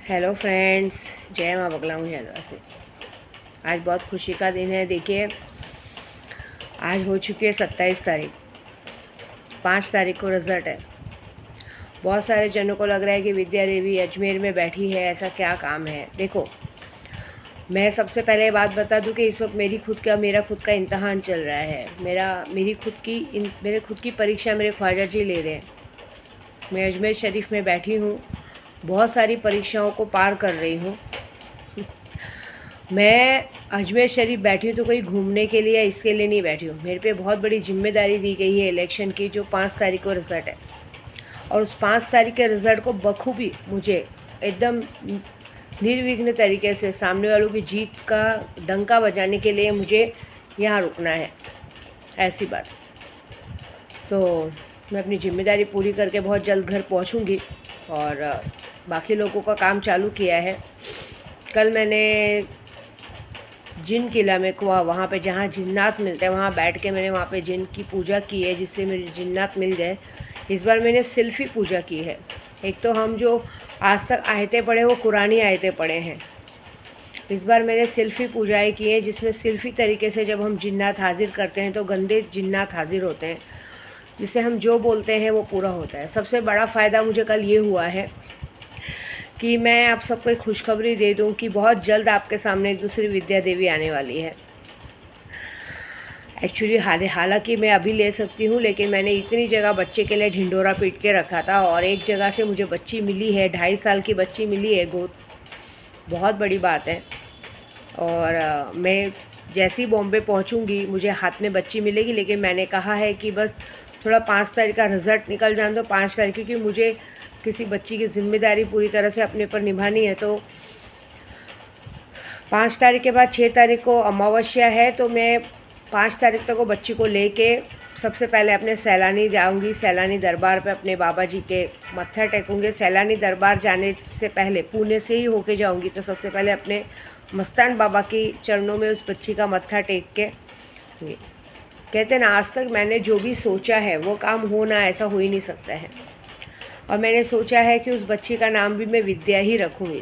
Hello friends, जय माँ बगला हूँ हैदरा से। आज बहुत खुशी का दिन है। देखिए, आज हो चुकी है 27 तारीख। 5 तारीख को रिज़ल्ट है। बहुत सारे जनों को लग रहा है कि विद्या देवी अजमेर में बैठी है, ऐसा क्या काम है। देखो, मैं सबसे पहले ये बात बता दूं कि इस वक्त मेरा खुद का इम्तहान चल रहा है। मेरे खुद की परीक्षा मेरे ख्वाजा जी ले रहे हैं। मैं अजमेर शरीफ में बैठी हूँ, बहुत सारी परीक्षाओं को पार कर रही हूँ। मैं अजमेर शरीफ बैठी हूँ तो कोई घूमने के लिए या इसके लिए नहीं बैठी हूँ। मेरे पे बहुत बड़ी जिम्मेदारी दी गई है इलेक्शन की, जो 5 तारीख को रिज़ल्ट है। और उस 5 तारीख के रिज़ल्ट को बखूबी मुझे एकदम निर्विघ्न तरीके से सामने वालों की जीत का डंका बजाने के लिए मुझे यहाँ रुकना है। ऐसी बात। तो मैं अपनी जिम्मेदारी पूरी करके बहुत जल्द घर पहुँचूँगी और बाकी लोगों का काम चालू किया है। कल मैंने जिन किला में कुआ, वहाँ पे जहाँ जिन्नात मिलते हैं, वहाँ बैठ के मैंने वहाँ पे जिन की पूजा की है, जिससे मेरे जिन्नात मिल गए। इस बार मैंने सिल्फ़ी पूजा की है। एक तो हम जो आज तक आयतें पढ़े वो कुरानी आयतें पढ़े हैं। इस बार मैंने सिल्फ़ी पूजाएँ की है, जिसमें सिल्फ़ी तरीके से जब हम जिन्नात हाजिर करते हैं तो गंदे जिन्नात हाजिर होते हैं, जिससे हम जो बोलते हैं वो पूरा होता है। सबसे बड़ा फ़ायदा मुझे कल ये हुआ है कि मैं आप सबको एक खुशखबरी दे दूं कि बहुत जल्द आपके सामने एक दूसरी विद्या देवी आने वाली है। एक्चुअली हालांकि मैं अभी ले सकती हूँ, लेकिन मैंने इतनी जगह बच्चे के लिए ढिंडोरा पीट के रखा था और एक जगह से मुझे बच्ची मिली है, 2.5 साल की बच्ची मिली है गोद। बहुत बड़ी बात है। और मैं जैसे ही बॉम्बे पहुँचूँगी मुझे हाथ में बच्ची मिलेगी, लेकिन मैंने कहा है कि बस थोड़ा 5 तारीख का रिज़ल्ट निकल जाने दो। 5 तारीख, क्योंकि मुझे किसी बच्ची की ज़िम्मेदारी पूरी तरह से अपने पर निभानी है। तो 5 तारीख के बाद 6 तारीख को अमावस्या है, तो मैं 5 तारीख तक वो बच्ची को लेके सबसे पहले अपने सैलानी जाऊंगी। सैलानी दरबार पे अपने बाबा जी के मत्था टेकूँगी। सैलानी दरबार जाने से पहले पुणे से ही होके जाऊंगी, तो सबसे पहले अपने मस्तान बाबा की चरणों में उस बच्ची का मत्था टेक के, कहते हैं ना, आज तक मैंने जो भी सोचा है वो काम होना, ऐसा हो ही नहीं सकता है। और मैंने सोचा है कि उस बच्ची का नाम भी मैं विद्या ही रखूँगी,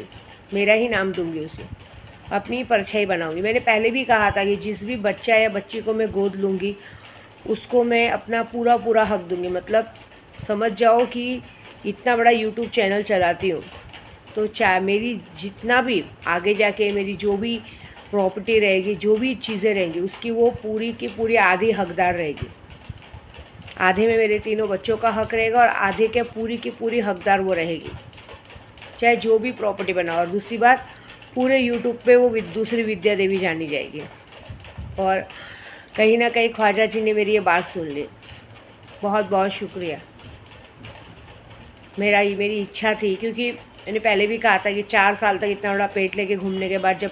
मेरा ही नाम दूँगी उसे, अपनी परछाई बनाऊँगी। मैंने पहले भी कहा था कि जिस भी बच्चा या बच्ची को मैं गोद लूँगी उसको मैं अपना पूरा हक दूँगी। मतलब समझ जाओ कि इतना बड़ा यूट्यूब चैनल चलाती हूँ, तो चाहे मेरी जितना भी आगे जाके मेरी जो भी प्रॉपर्टी रहेगी, जो भी चीज़ें रहेंगी, उसकी वो पूरी की पूरी आधी हकदार रहेगी। आधे में मेरे तीनों बच्चों का हक रहेगा और आधे के पूरी की पूरी हकदार वो रहेगी, चाहे जो भी प्रॉपर्टी बनाओ। और दूसरी बात, पूरे यूट्यूब पे वो दूसरी विद्या देवी जानी जाएगी। और कहीं ना कहीं ख्वाजा जी ने मेरी ये बात सुन ली। बहुत बहुत शुक्रिया। मेरी इच्छा थी, क्योंकि मैंने पहले भी कहा था कि 4 साल तक इतना बड़ा पेट लेके घूमने के बाद जब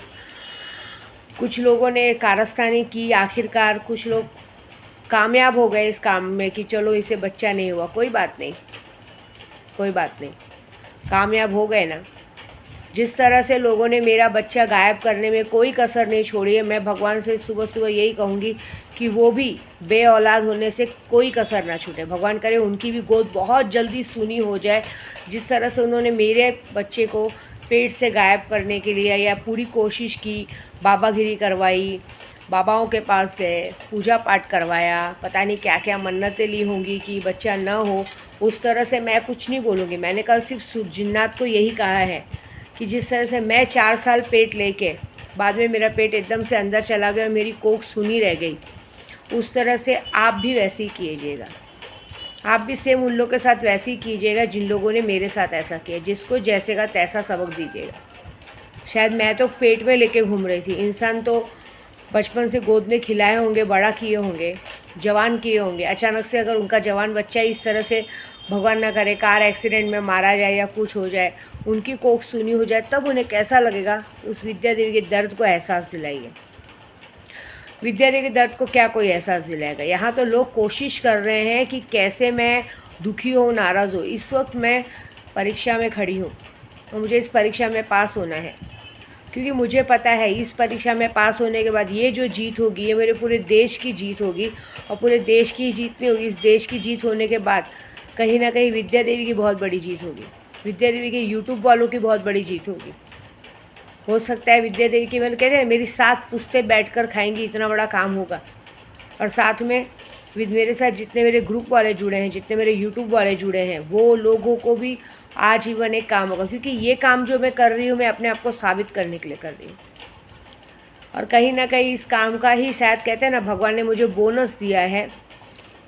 कुछ लोगों ने कारस्तानी की, आखिरकार कुछ लोग कामयाब हो गए इस काम में कि चलो इसे बच्चा नहीं हुआ, कोई बात नहीं, कोई बात नहीं, कामयाब हो गए ना। जिस तरह से लोगों ने मेरा बच्चा गायब करने में कोई कसर नहीं छोड़ी है, मैं भगवान से सुबह सुबह यही कहूँगी कि वो भी बे औलाद होने से कोई कसर ना छूटे। भगवान करे उनकी भी गोद बहुत जल्दी सूनी हो जाए। जिस तरह से उन्होंने मेरे बच्चे को पेट से गायब करने के लिए या पूरी कोशिश की, बाबागिरी करवाई, बाबाओं के पास गए, पूजा पाठ करवाया, पता नहीं क्या क्या मन्नतें ली होंगी कि बच्चा न हो, उस तरह से मैं कुछ नहीं बोलूँगी। मैंने कल सिर्फ जिन्नात को यही कहा है कि जिस तरह से मैं 4 साल पेट लेके बाद में मेरा पेट एकदम से अंदर चला गया और मेरी कोख सूनी रह गई, उस तरह से आप भी वैसे ही कीजिएगा। आप भी सेम उन लोगों के साथ वैसे ही कीजिएगा जिन लोगों ने मेरे साथ ऐसा किया। जिसको जैसे का तैसा सबक दीजिएगा। शायद मैं तो पेट में लेके घूम रही थी, इंसान तो बचपन से गोद में खिलाए होंगे, बड़ा किए होंगे, जवान किए होंगे। अचानक से अगर उनका जवान बच्चा इस तरह से, भगवान ना करे, कार एक्सीडेंट में मारा जाए या कुछ हो जाए, उनकी कोख सूनी हो जाए, तब उन्हें कैसा लगेगा। उस विद्या देवी के दर्द को एहसास दिलाइए। विद्या देवी के दर्द को क्या कोई एहसास दिलाएगा। यहाँ तो लोग कोशिश कर रहे हैं कि कैसे मैं दुखी हूँ, नाराज़ हूँ। इस वक्त मैं परीक्षा में खड़ी हूँ और मुझे इस परीक्षा में पास होना है, क्योंकि मुझे पता है इस परीक्षा में पास होने के बाद ये जो जीत होगी ये मेरे पूरे देश की जीत होगी। और पूरे देश की जीत नहीं होगी, इस देश की जीत होने के बाद कहीं ना कहीं विद्या देवी की बहुत बड़ी जीत होगी। विद्या देवी के यूट्यूब वालों की बहुत बड़ी जीत होगी। हो सकता है विद्या देवी की, मैंने कहते हैं मेरी 7 पुश्तें बैठकर खाएंगी, इतना बड़ा काम होगा। और साथ में मेरे साथ जितने मेरे ग्रुप वाले जुड़े हैं, जितने मेरे यूट्यूब वाले जुड़े हैं, वो लोगों को भी आजीवन एक काम होगा, क्योंकि ये काम जो मैं कर रही हूँ मैं अपने आप को साबित करने के लिए कर रही हूँ। और कहीं ना कहीं इस काम का ही शायद कहते हैं ना, भगवान ने मुझे बोनस दिया है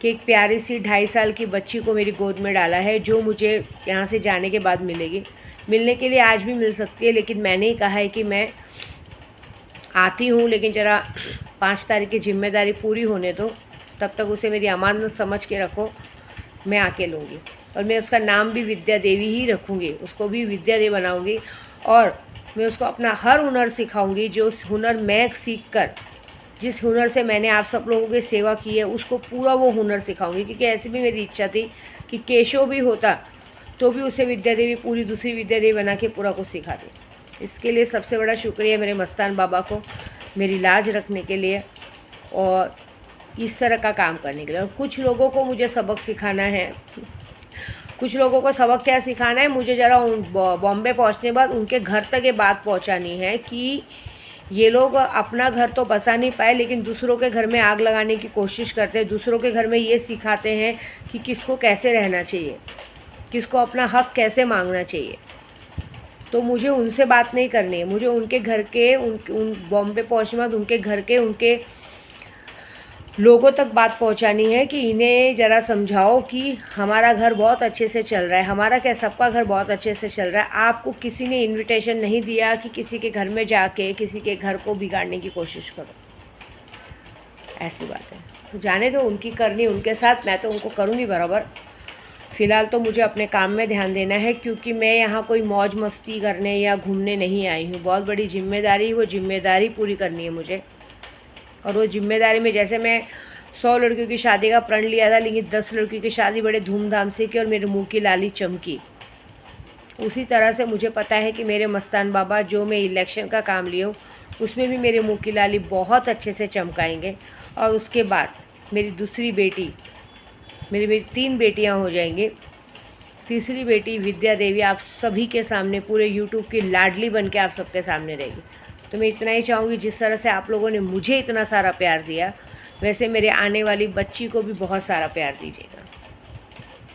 कि एक प्यारी सी 2.5 साल की बच्ची को मेरी गोद में डाला है, जो मुझे यहाँ से जाने के बाद मिलेगी। मिलने के लिए आज भी मिल सकती है, लेकिन मैंने ही कहा है कि मैं आती हूँ, लेकिन ज़रा 5 तारीख की जिम्मेदारी पूरी होने दो, तब तक उसे मेरी अमानत समझ के रखो, मैं आके लूँगी। और मैं उसका नाम भी विद्या देवी ही रखूँगी, उसको भी विद्या देवी बनाऊँगी। और मैं उसको अपना हर हुनर सिखाऊँगी, जो हुनर मैं सीख कर, जिस हुनर से मैंने आप सब लोगों की सेवा की है, उसको पूरा वो हुनर सिखाऊंगी। क्योंकि ऐसी भी मेरी इच्छा थी कि केशव भी होता तो भी उसे विद्या देवी, पूरी दूसरी विद्या देवी बना के पूरा कुछ सिखा दे। इसके लिए सबसे बड़ा शुक्रिया मेरे मस्तान बाबा को, मेरी लाज रखने के लिए और इस तरह का काम करने के लिए। और कुछ लोगों को मुझे सबक सिखाना है, कुछ लोगों को सबक क्या सिखाना है, मुझे ज़रा बॉम्बे पहुंचने बाद उनके घर तक ये बात पहुंचानी है कि ये लोग अपना घर तो बसा नहीं पाए, लेकिन दूसरों के घर में आग लगाने की कोशिश करते हैं। दूसरों के घर में ये सिखाते हैं कि किसको कैसे रहना चाहिए, किसको अपना हक कैसे मांगना चाहिए। तो मुझे उनसे बात नहीं करनी है, मुझे उनके घर के उन बॉम्बे पहुंचने बाद उनके घर के, उनके लोगों तक बात पहुंचानी है कि इन्हें ज़रा समझाओ कि हमारा घर बहुत अच्छे से चल रहा है, हमारा क्या सबका घर बहुत अच्छे से चल रहा है। आपको किसी ने इनविटेशन नहीं दिया कि किसी के घर में जाके किसी के घर को बिगाड़ने की कोशिश करो, ऐसी बात है। तो जाने दो, उनकी करनी उनके साथ, मैं तो उनको करूँगी बराबर। फ़िलहाल तो मुझे अपने काम में ध्यान देना है, क्योंकि मैं यहाँ कोई मौज मस्ती करने या घूमने नहीं आई हूँ। बहुत बड़ी जिम्मेदारी, वो जिम्मेदारी पूरी करनी है मुझे। और वो जिम्मेदारी में, जैसे मैं 100 लड़कियों की शादी का प्रण लिया था, लेकिन 10 लड़कियों की शादी बड़े धूमधाम से की और मेरे मुंह की लाली चमकी, उसी तरह से मुझे पता है कि मेरे मस्तान बाबा जो मैं इलेक्शन का काम लिया हूँ उसमें भी मेरे मुंह की लाली बहुत अच्छे से चमकाएंगे। और उसके बाद मेरी दूसरी बेटी, मेरी 3 बेटियाँ हो जाएंगी। तीसरी बेटी विद्या देवी आप सभी के सामने, पूरे यूट्यूब की लाडली बन के आप सबके सामने रहेगी। तो मैं इतना ही चाहूँगी, जिस तरह से आप लोगों ने मुझे इतना सारा प्यार दिया, वैसे मेरे आने वाली बच्ची को भी बहुत सारा प्यार दीजिएगा।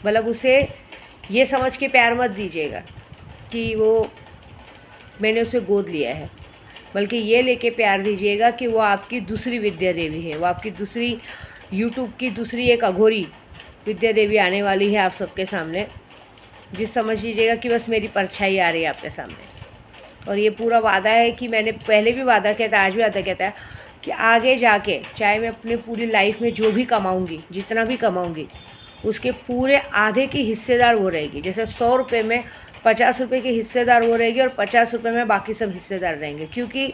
मतलब उसे ये समझ के प्यार मत दीजिएगा कि वो मैंने उसे गोद लिया है, बल्कि ये लेके प्यार दीजिएगा कि वो आपकी दूसरी विद्या देवी है, वो आपकी दूसरी यूट्यूब की दूसरी एक अघोरी विद्या देवी आने वाली है आप सबके सामने। जिस समझ लीजिएगा कि बस मेरी परछाई आ रही है आपके सामने। और ये पूरा वादा है कि मैंने पहले भी वादा किया था, आज भी वादा कहता है कि आगे जाके चाहे मैं अपने पूरी लाइफ में जो भी कमाऊँगी, जितना भी कमाऊँगी, उसके पूरे आधे की हिस्सेदार वो रहेगी। जैसे 100 रुपये में 50 रुपये की हिस्सेदार वो रहेगी और 50 रुपये में बाकी सब हिस्सेदार रहेंगे, क्योंकि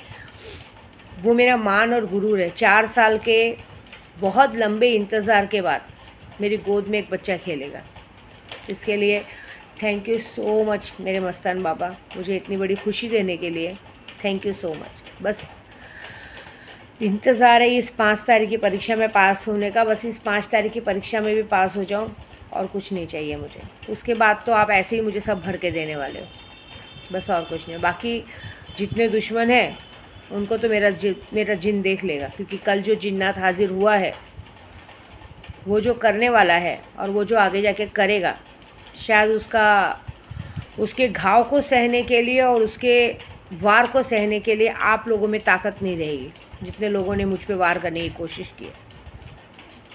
वो मेरा मान और गुरूर है। 4 साल के बहुत लंबे इंतज़ार के बाद मेरी गोद में एक बच्चा खेलेगा। इसके लिए थैंक यू सो मच मेरे मस्तान बाबा, मुझे इतनी बड़ी खुशी देने के लिए थैंक यू सो मच। बस इंतज़ार है इस 5 तारीख की परीक्षा में पास होने का, बस इस 5 तारीख की परीक्षा में भी पास हो जाऊं और कुछ नहीं चाहिए मुझे। उसके बाद तो आप ऐसे ही मुझे सब भर के देने वाले हो, बस और कुछ नहीं। बाकी जितने दुश्मन हैं उनको तो मेरा जिन देख लेगा, क्योंकि कल जो जिन्नात हाजिर हुआ है, वो जो करने वाला है और वो जो आगे जाके करेगा, शायद उसके घाव को सहने के लिए और उसके वार को सहने के लिए आप लोगों में ताकत नहीं रहेगी, जितने लोगों ने मुझ पे वार करने की कोशिश की है।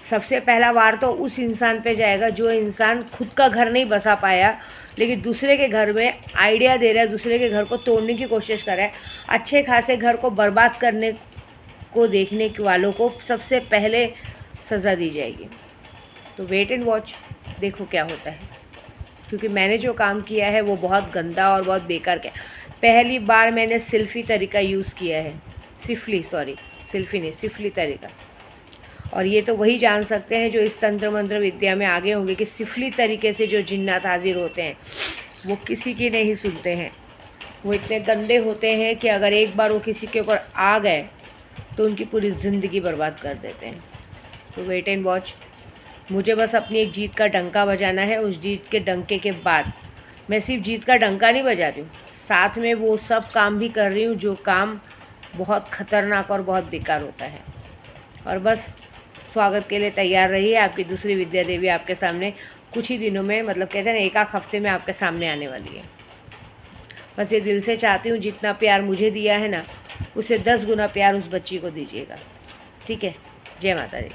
सबसे पहला वार तो उस इंसान पे जाएगा जो इंसान खुद का घर नहीं बसा पाया, लेकिन दूसरे के घर में आइडिया दे रहा है, दूसरे के घर को तोड़ने की कोशिश कर रहा है। अच्छे खासे घर को बर्बाद करने को देखने वालों को सबसे पहले सज़ा दी जाएगी। तो वेट एंड वॉच, देखो क्या होता है, क्योंकि मैंने जो काम किया है वो बहुत गंदा और बहुत बेकार किया। पहली बार मैंने सिल्फी तरीका यूज़ किया है, सिल्फी तरीका। और ये तो वही जान सकते हैं जो इस तंत्र मंत्र विद्या में आगे होंगे कि सिफली तरीके से जो जिन्नात हाजिर होते हैं वो किसी की नहीं सुनते हैं। वो इतने गंदे होते हैं कि अगर एक बार वो किसी के ऊपर आ गए तो उनकी पूरी ज़िंदगी बर्बाद कर देते हैं। तो वेट एंड वॉच, मुझे बस अपनी एक जीत का डंका बजाना है। उस जीत के डंके के बाद मैं सिर्फ जीत का डंका नहीं बजा रही हूँ, साथ में वो सब काम भी कर रही हूँ जो काम बहुत ख़तरनाक और बहुत बेकार होता है। और बस स्वागत के लिए तैयार रहिए। आपकी दूसरी विद्या देवी आपके सामने कुछ ही दिनों में, मतलब कहते हैं ना, एक आध हफ्ते में आपके सामने आने वाली है। बस ये दिल से चाहती हूँ जितना प्यार मुझे दिया है ना, उससे 10 गुना प्यार उस बच्ची को दीजिएगा। ठीक है। जय माता दी।